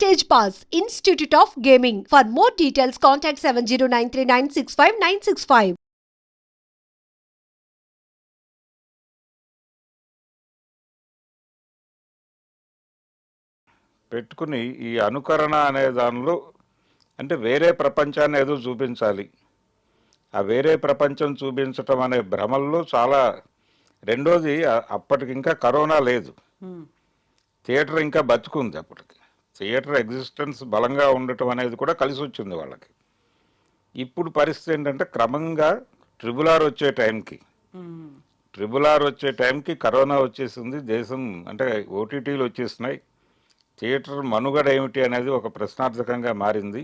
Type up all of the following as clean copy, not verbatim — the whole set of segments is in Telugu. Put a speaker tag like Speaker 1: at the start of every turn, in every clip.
Speaker 1: Stage Pass, Institute of Gaming. For more details, contact 7093965965965.
Speaker 2: పెట్టుకుని ఈ అనుకరణ అనే దానిలో అంటే వేరే ప్రపంచాన్ని ఏదో చూపించాలి. ఆ వేరే ప్రపంచం చూపించటం అనే భ్రమల్లో చాలా. రెండోది అప్పటికి ఇంకా కరోనా లేదు, థియేటర్ ఇంకా బతుకుంది. అప్పటికి థియేటర్ ఎగ్జిస్టెన్స్ బలంగా ఉండటం అనేది కూడా కలిసి వచ్చింది వాళ్ళకి. ఇప్పుడు పరిస్థితి ఏంటంటే క్రమంగా ట్రిబుల్ ఆర్ వచ్చే టైంకి కరోనా వచ్చేసింది. దేశం అంటే ఓటీటీలు వచ్చేసినాయి. థియేటర్ మనుగడ ఏమిటి అనేది ఒక ప్రశ్నార్థకంగా మారింది.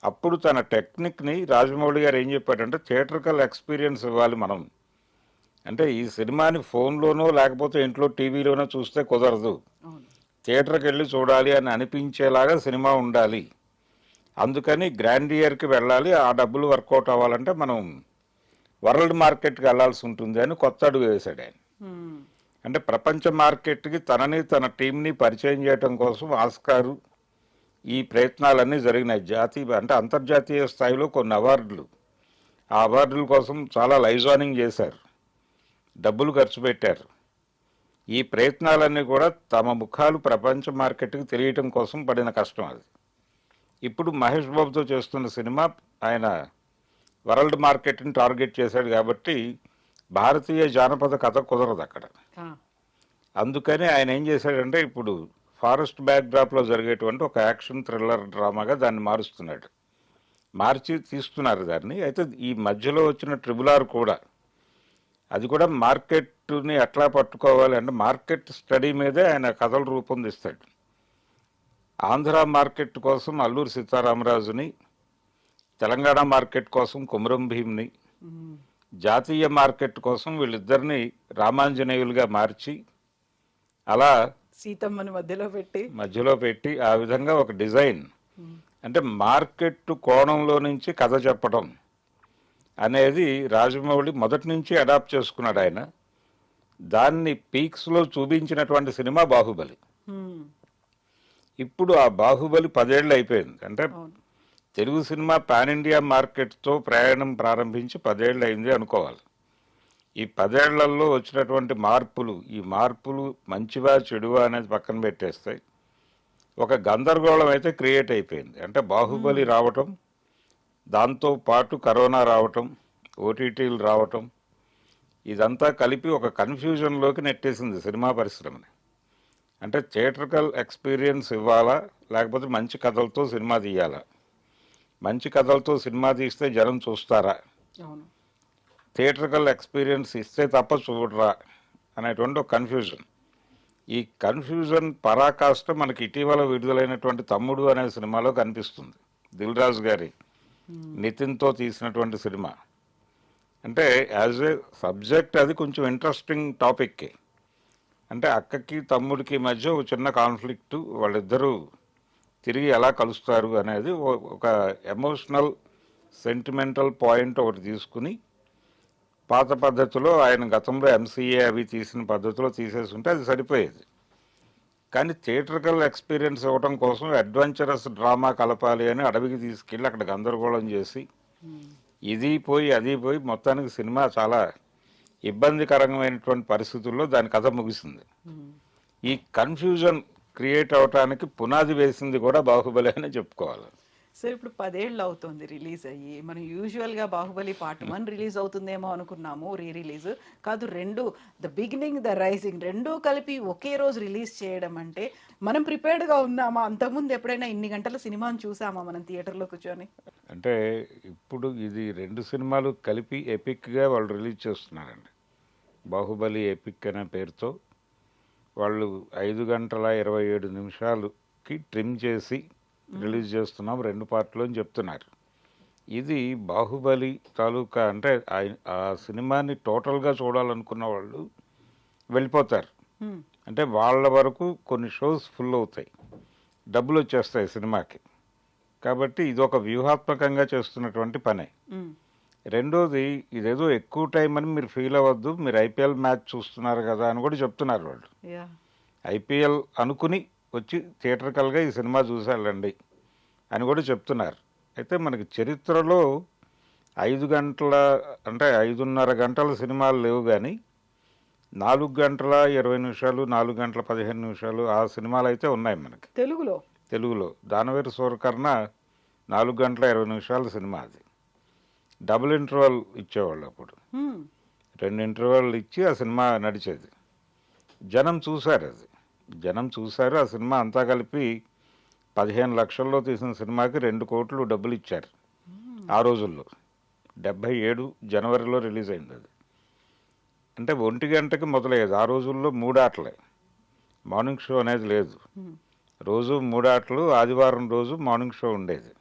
Speaker 2: అప్పుడు తన టెక్నిక్ని రాజమౌళి గారు ఏం చెప్పాడంటే థియేటర్కల్ ఎక్స్పీరియన్స్ ఇవ్వాలి మనం. అంటే ఈ సినిమాని ఫోన్లోనో లేకపోతే ఇంట్లో టీవీలోనో చూస్తే కుదరదు, థియేటర్కి వెళ్ళి చూడాలి అని అనిపించేలాగా సినిమా ఉండాలి. అందుకని గ్రాండియర్కి వెళ్ళాలి. ఆ డబ్బులు వర్కౌట్ అవ్వాలంటే మనం వరల్డ్ మార్కెట్కి వెళ్ళాల్సి ఉంటుంది అని కొత్త అడుగు వేశాడు ఆయన. అంటే ప్రపంచ మార్కెట్కి తనని తన టీంని పరిచయం చేయడం కోసం ఆస్కారు ఈ ప్రయత్నాలన్నీ జరిగినాయి. అంటే అంతర్జాతీయ స్థాయిలో కొన్ని అవార్డులు, ఆ అవార్డుల కోసం చాలా లైజానింగ్ చేశారు, డబ్బులు ఖర్చు పెట్టారు. ఈ ప్రయత్నాలన్నీ కూడా తమ ముఖాలు ప్రపంచ మార్కెట్కి తెలియటం కోసం పడిన కష్టం అది. ఇప్పుడు మహేష్ బాబుతో చేస్తున్న సినిమా ఆయన వరల్డ్ మార్కెట్ని టార్గెట్ చేశాడు కాబట్టి భారతీయ జానపద కథ కుదరదు అక్కడ. అందుకని ఆయన ఏం చేశాడంటే ఇప్పుడు ఫారెస్ట్ బ్యాక్డ్రాప్లో జరిగేటువంటి ఒక యాక్షన్ థ్రిల్లర్ డ్రామాగా దాన్ని మారుస్తున్నాడు. మార్చి తీస్తున్నారు దాన్ని. అయితే ఈ మధ్యలో వచ్చిన ట్రిబుల్ ఆర్ కూడా అది కూడా మార్కెట్ని ఎట్లా పట్టుకోవాలి అంటే మార్కెట్ స్టడీ మీదే ఆయన కథలు రూపొందిస్తాడు. ఆంధ్ర మార్కెట్ కోసం అల్లూరి సీతారామరాజుని, తెలంగాణ మార్కెట్ కోసం కుమరం భీమ్ని, జాతీయ మార్కెట్ కోసం వీళ్ళిద్దరిని రామాంజనేయులుగా మార్చి అలా
Speaker 3: సీతమ్మని మధ్యలో పెట్టి ఆ విధంగా ఒక డిజైన్ అంటే మార్కెట్ కోణంలో నుంచి కథ చెప్పడం అనేది రాజమౌళి మొదటి నుంచి అడాప్ట్ చేసుకున్నాడు ఆయన. దాన్ని పీక్స్లో చూపించినటువంటి సినిమా బాహుబలి. ఇప్పుడు ఆ బాహుబలి 10 ఏళ్ళు అయిపోయింది. అంటే తెలుగు సినిమా పాన్ ఇండియా మార్కెట్తో ప్రయాణం ప్రారంభించి 10 ఏళ్ళు అయింది అనుకోవాలి. ఈ 10 ఏళ్లలో వచ్చినటువంటి మార్పులు, ఈ మార్పులు మంచివా చెడువా అనేది పక్కన పెట్టేస్తాయి. ఒక గందరగోళం అయితే క్రియేట్ అయిపోయింది. అంటే బాహుబలి రావటం, దాంతో పాటు కరోనా రావటం, ఓటీటీలు రావటం, ఇదంతా కలిపి ఒక కన్ఫ్యూజన్లోకి నెట్టేసింది సినిమా పరిశ్రమని. అంటే థియేటర్కల్ ఎక్స్పీరియన్స్ ఇవ్వాలా లేకపోతే మంచి కథలతో సినిమా తీయాలా? మంచి కథలతో సినిమా తీస్తే జనం చూస్తారా, థియేటర్కల్ ఎక్స్పీరియన్స్ ఇస్తే తప్ప చూడరా అనేటువంటి ఒక కన్ఫ్యూజన్. ఈ కన్ఫ్యూజన్ పరాకాష్ట మనకి ఇటీవల విడుదలైనటువంటి తమ్ముడు అనే సినిమాలో కనిపిస్తుంది. దిల్ రాజు గారి నితిన్తో తీసినటువంటి సినిమా. అంటే యాజ్ ఏ సబ్జెక్ట్ అది కొంచెం ఇంట్రెస్టింగ్ టాపిక్కే. అంటే అక్కకి తమ్ముడికి మధ్య ఒక చిన్న కాన్ఫ్లిక్టు, వాళ్ళిద్దరూ తిరిగి ఎలా కలుస్తారు అనేది ఒక ఎమోషనల్ సెంటిమెంటల్ పాయింట్ ఒకటి తీసుకుని పాత పద్ధతిలో ఆయన గతంలో ఎంసీఏ అవి తీసిన పద్ధతిలో తీసేస్తుంటే అది సరిపోయేది. కానీ థియేటర్కల్ ఎక్స్పీరియన్స్ ఇవ్వడం కోసం అడ్వెంచరస్ డ్రామా కలపాలి అని అడవికి తీసుకెళ్ళి అక్కడ గందరగోళం చేసి ఇది పోయి అది పోయి మొత్తానికి సినిమా చాలా ఇబ్బందికరమైనటువంటి పరిస్థితుల్లో దాని కథ ముగిసింది. ఈ కన్ఫ్యూజన్ క్రియేట్ అవటానికి పునాది వేసింది కూడా బాహుబలి అని చెప్పుకోవాలి. సార్ ఇప్పుడు 10 ఏళ్ళు అవుతుంది రిలీజ్ అయ్యి. మనం యూజువల్గా బాహుబలి పార్ట్ 1 రిలీజ్ అవుతుందేమో అనుకున్నాము, రిలీజ్ కాదు. ద బిగినింగ్, ద రైజింగ్ రెండూ కలిపి ఒకే రోజు రిలీజ్ చేయడం అంటే మనం ప్రిపేర్డ్గా ఉన్నామా? అంతకుముందు ఎప్పుడైనా ఇన్ని గంటల సినిమాను చూసామా మనం థియేటర్లో కూర్చొని?
Speaker 2: అంటే ఇప్పుడు ఇది 2 సినిమాలు కలిపి ఎపిక్గా వాళ్ళు రిలీజ్ చేస్తున్నారండి. బాహుబలి ఎపిక్ అనే పేరుతో వాళ్ళు 5 గంటల 27 నిమిషాలకి ట్రిమ్ చేసి రిలీజ్ చేస్తున్నాం 2 పార్ట్లు అని చెప్తున్నారు. ఇది బాహుబలి తాలూకా అంటే ఆ సినిమాని టోటల్గా చూడాలనుకున్న వాళ్ళు వెళ్ళిపోతారు. అంటే వాళ్ళ వరకు కొన్ని షోస్ ఫుల్ అవుతాయి, డబ్బులు వచ్చేస్తాయి సినిమాకి. కాబట్టి ఇది ఒక వ్యూహాత్మకంగా చేస్తున్నటువంటి పనే. రెండోది, ఇదేదో ఎక్కువ టైం అని మీరు ఫీల్ అవ్వద్దు, మీరు ఐపీఎల్ మ్యాచ్ చూస్తున్నారు కదా అని కూడా చెప్తున్నారు వాళ్ళు. ఐపీఎల్ అనుకుని వచ్చి థియేటర్కల్గా ఈ సినిమా చూసి వెళ్ళండి అని కూడా చెప్తున్నారు. అయితే మనకి చరిత్రలో 5 గంటల అంటే 5:30 గంటల సినిమాలు లేవు, కానీ 4 గంటల 20 నిమిషాలు 4 గంటల 15 నిమిషాలు ఆ సినిమాలు అయితే ఉన్నాయి మనకి తెలుగులో. దానవేరు సూరకర్ణ 4 గంటల 20 నిమిషాల సినిమా. అది డబుల్ ఇంటర్వల్ ఇచ్చేవాళ్ళు అప్పుడు, 2 ఇంటర్వల్ ఇచ్చి ఆ సినిమా నడిచేది. జనం చూశారు, ఆ సినిమా అంతా కలిపి 15 లక్షల్లో తీసిన సినిమాకి 2 కోట్లు డబ్బులు ఇచ్చారు ఆ రోజుల్లో. 77 జనవరిలో రిలీజ్ అయింది అది. అంటే 1 గంటకి మొదలయ్యేది. ఆ రోజుల్లో 3 ఆటలే, మార్నింగ్ షో అనేది లేదు. రోజు 3 ఆటలు, ఆదివారం రోజు మార్నింగ్ షో ఉండేది.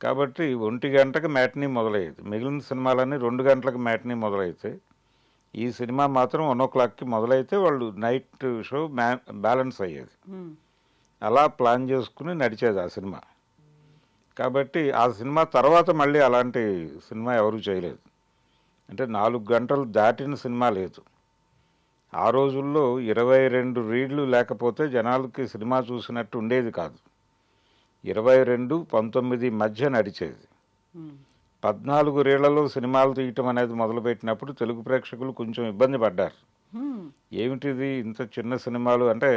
Speaker 2: కాబట్టి 1 గంటకి మ్యాట్నీ మొదలయ్యేది. మిగిలిన సినిమాలన్నీ 2 గంటలకు మ్యాట్నీ మొదలైతే ఈ సినిమా మాత్రం 1:00కి మొదలైతే వాళ్ళు నైట్ షో బ్యాలెన్స్ అయ్యేది. అలా ప్లాన్ చేసుకుని నడిచేది ఆ సినిమా. కాబట్టి ఆ సినిమా తర్వాత మళ్ళీ అలాంటి సినిమా ఎవరూ చేయలేదు. అంటే 4 గంటలు దాటిన సినిమా లేదు. ఆ రోజుల్లో 22 రీడ్లు లేకపోతే జనాలకి సినిమా చూసినట్టు ఉండేది కాదు. 22, 19 మధ్య నడిచేది. 14 రీళ్లలో సినిమాలు తీయటం అనేది మొదలుపెట్టినప్పుడు తెలుగు ప్రేక్షకులు కొంచెం ఇబ్బంది పడ్డారు. ఏమిటిది ఇంత చిన్న సినిమాలు అంటే,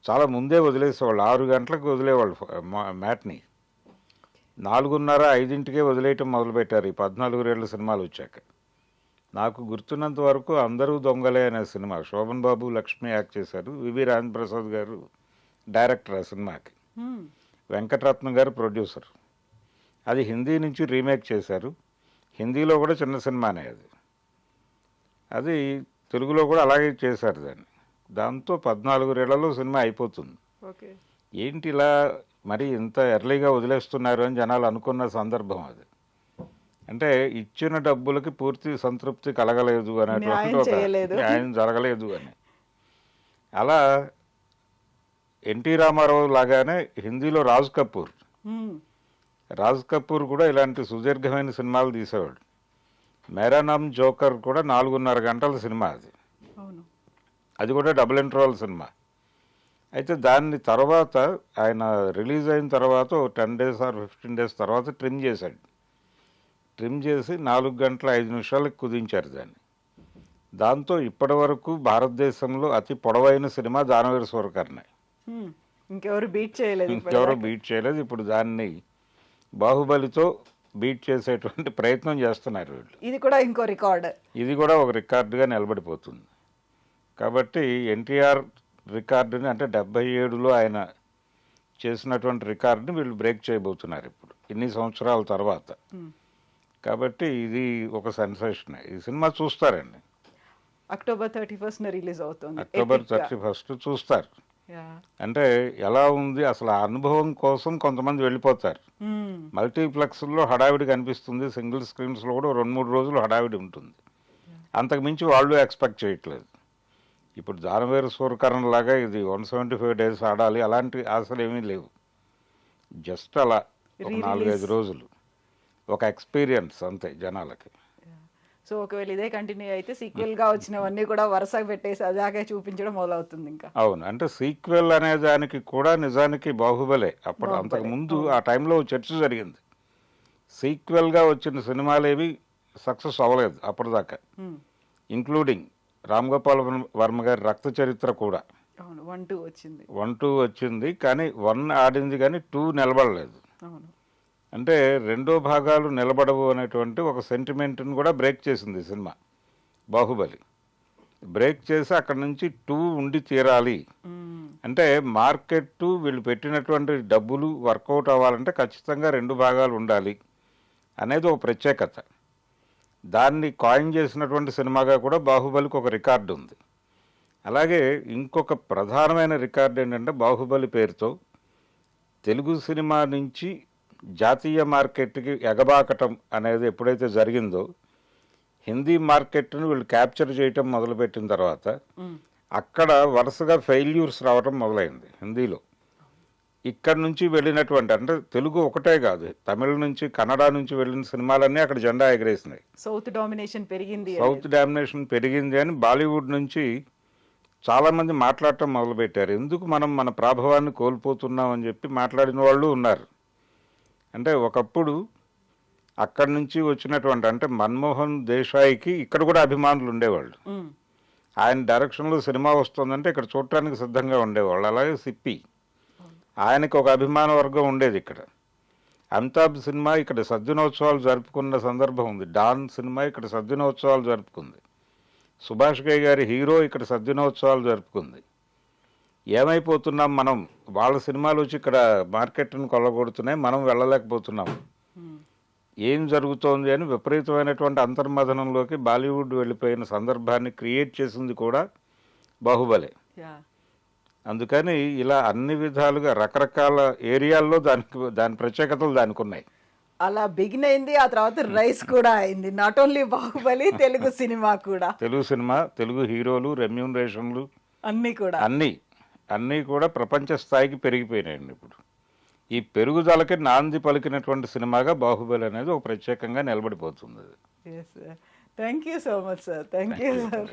Speaker 2: చాలా ముందే వదిలేసేవాళ్ళు. 6 గంటలకు వదిలేవాళ్ళు మ్యాట్ని. 4:30, 5ంటికే వదిలేయటం మొదలుపెట్టారు ఈ 14 రీళ్ల సినిమాలు వచ్చాక. నాకు గుర్తున్నంత వరకు అందరూ దొంగలే అనే సినిమా, శోభన్ బాబు, లక్ష్మి యాక్ట్ చేశారు. వివి రాజేంద్ర ప్రసాద్ గారు డైరెక్టర్ ఆ సినిమాకి, వెంకటరత్నం గారు ప్రొడ్యూసర్. అది హిందీ నుంచి రీమేక్ చేశారు. హిందీలో కూడా చిన్న సినిమానే అది తెలుగులో కూడా అలాగే చేశారు దాన్ని. దాంతో 14 రీళ్లలో సినిమా అయిపోతుంది. ఏంటి ఇలా మరి ఇంత ఎర్లీగా వదిలేస్తున్నారు అని జనాలు అనుకున్న సందర్భం అది. అంటే ఇచ్చిన డబ్బులకి పూర్తి సంతృప్తి కలగలేదు అనేటువంటి ఒక న్యాయం జరగలేదు అని. అలా ఎన్టీ రామారావు లాగానే హిందీలో రాజ్ కపూర్ కూడా ఇలాంటి సుదీర్ఘమైన సినిమాలు తీసేవాడు. మేరా నామ్ జోకర్ కూడా 4:30 గంటల సినిమా అది కూడా డబుల్ ఇంటర్వల్ సినిమా. అయితే దాన్ని తర్వాత ఆయన రిలీజ్ అయిన తర్వాత 10 days or 15 days తర్వాత ట్రిమ్ చేసి 4 గంటల 5 నిమిషాలకు కుదించారు దాన్ని. దాంతో ఇప్పటి వరకు భారతదేశంలో అతి పొడవైన సినిమా దానవేరు సూరకర్ణ.
Speaker 4: ఇంకెవరు బీట్ చేయలేదు.
Speaker 2: ఇప్పుడు దాన్ని బాహుబలితో బీట్ చేసేటువంటి ప్రయత్నం చేస్తున్నారు వీళ్ళు.
Speaker 4: ఇది కూడా ఇంకో రికార్డ్.
Speaker 2: ఇది కూడా ఒక రికార్డుగా నిలబడిపోతుంది. కాబట్టి ఎన్టీఆర్ రికార్డుని, అంటే 77లో ఆయన చేసినటువంటి రికార్డుని వీళ్ళు బ్రేక్ చేయబోతున్నారు ఇప్పుడు ఇన్ని సంవత్సరాల తర్వాత. కాబట్టి ఇది ఒక సెన్సేషన్. ఈ సినిమా చూస్తారండి.
Speaker 4: అక్టోబర్ 31st రిలీజ్ అవుతుంది.
Speaker 2: అక్టోబర్ 31st చూస్తారు. అంటే ఎలా ఉంది అసలు, ఆ అనుభవం కోసం కొంతమంది వెళ్ళిపోతారు. మల్టీప్లెక్స్లో హడావిడి కనిపిస్తుంది, సింగిల్ స్క్రీన్స్లో కూడా 2-3 రోజులు హడావిడి ఉంటుంది. అంతకుమించి వాళ్ళు ఎక్స్పెక్ట్ చేయట్లేదు. ఇప్పుడు దానవేరు సూరకర్ణ లాగా ఇది 175 days ఆడాలి అలాంటి ఆశలు ఏమీ లేవు. జస్ట్ అలా ఒక 4-5 రోజులు ఒక ఎక్స్పీరియన్స్ అంతే జనాలకి.
Speaker 4: సో ఒకవేళ ఇదే కంటిన్యూ అయితే సీక్వెల్ గా వచ్చినవన్నీ కూడా వరుసగా పెట్టేసి అదాగే చూపించడం మొదలవుతుంది ఇంకా.
Speaker 2: అవును, అంటే సీక్వెల్ అనే దానికి కూడా నిజానికి బాహుబలే. అప్పుడు అంతకు ముందు ఆ టైంలో చర్చ జరిగింది. సీక్వెల్ గా వచ్చిన సినిమాలేవి సక్సెస్ అవ్వలేదు అప్పటిదాకా, ఇంక్లూడింగ్ రామ్ గోపాల్ వర్మ గారి రక్త చరిత్ర కూడా. 1-2 వచ్చింది కానీ 1 ఆడింది కానీ 2 నిలబడలేదు. అంటే 2 భాగాలు నిలబడవు అనేటువంటి ఒక సెంటిమెంట్ని కూడా బ్రేక్ చేసింది సినిమా బాహుబలి. బ్రేక్ చేసి అక్కడి నుంచి 2 ఉండి తీరాలి అంటే మార్కెట్ వీళ్ళు పెట్టినటువంటి డబ్బులు వర్కౌట్ అవ్వాలంటే ఖచ్చితంగా 2 భాగాలు ఉండాలి అనేది ఒక ప్రత్యేకత. దాన్ని కాయిన్ చేసినటువంటి సినిమాగా కూడా బాహుబలికి ఒక రికార్డు ఉంది. అలాగే ఇంకొక ప్రధానమైన రికార్డు ఏంటంటే, బాహుబలి పేరుతో తెలుగు సినిమా నుంచి జాతీయ మార్కెట్కి ఎగబాకటం అనేది ఎప్పుడైతే జరిగిందో, హిందీ మార్కెట్ను వీళ్ళు క్యాప్చర్ చేయటం మొదలుపెట్టిన తర్వాత అక్కడ వరుసగా ఫెయిల్యూర్స్ రావటం మొదలైంది హిందీలో. ఇక్కడి నుంచి వెళ్ళినటువంటి, అంటే తెలుగు ఒకటే కాదు, తమిళ నుంచి కన్నడ నుంచి వెళ్ళిన సినిమాలన్నీ అక్కడ జెండా ఎగరేసినాయి.
Speaker 4: సౌత్ డామినేషన్ పెరిగింది
Speaker 2: అని బాలీవుడ్ నుంచి చాలామంది మాట్లాడటం మొదలుపెట్టారు. ఎందుకు మనం మన ప్రాభవాన్ని కోల్పోతున్నాం అని చెప్పి మాట్లాడిన వాళ్ళు ఉన్నారు. అంటే ఒకప్పుడు అక్కడి నుంచి వచ్చినటువంటి అంటే మన్మోహన్ దేశాయికి ఇక్కడ కూడా అభిమానులు ఉండేవాళ్ళు. ఆయన డైరెక్షన్లో సినిమా వస్తుందంటే ఇక్కడ చూడటానికి సిద్ధంగా ఉండేవాళ్ళు. అలాగే సిప్పి ఆయనకు ఒక అభిమాన వర్గం ఉండేది ఇక్కడ. అమితాబ్ సినిమా ఇక్కడ సద్దినోత్సవాలు జరుపుకున్న సందర్భం ఉంది. డాన్ సినిమా ఇక్కడ సద్దినోత్సవాలు జరుపుకుంది. సుభాష్ ఘై గారి హీరో ఇక్కడ సద్దినోత్సవాలు జరుపుకుంది. ఏమైపోతున్నాం మనం? వాళ్ళ సినిమాలు వచ్చి ఇక్కడ మార్కెట్ను కొల్లగొడుతున్నాయి, మనం వెళ్ళలేకపోతున్నాం. ఏం జరుగుతోంది అని విపరీతమైనటువంటి అంతర్మథనంలోకి బాలీవుడ్ వెళ్ళిపోయిన సందర్భాన్ని క్రియేట్ చేసింది కూడా బాహుబలి. అందుకని ఇలా అన్ని విధాలుగా రకరకాల ఏరియాల్లో దాని ప్రత్యేకతలు దానికి ఉన్నాయి.
Speaker 4: అలా బిగిన్ అయింది, ఆ తర్వాత రైస్ కూడా అయింది. Not only Baahubali, Telugu cinema కూడా,
Speaker 2: తెలుగు సినిమా, తెలుగు హీరోలు, రెమ్యూనరేషన్లు అన్నీ కూడా ప్రపంచ స్థాయికి పెరిగిపోయినాయండి. ఇప్పుడు ఈ పెరుగుదలకి నాంది పలికినటువంటి సినిమాగా బాహుబలి అనేది ఒక ప్రత్యేకంగా నిలబడిపోతుంది.
Speaker 4: Thank you so much sir. Thank you sir.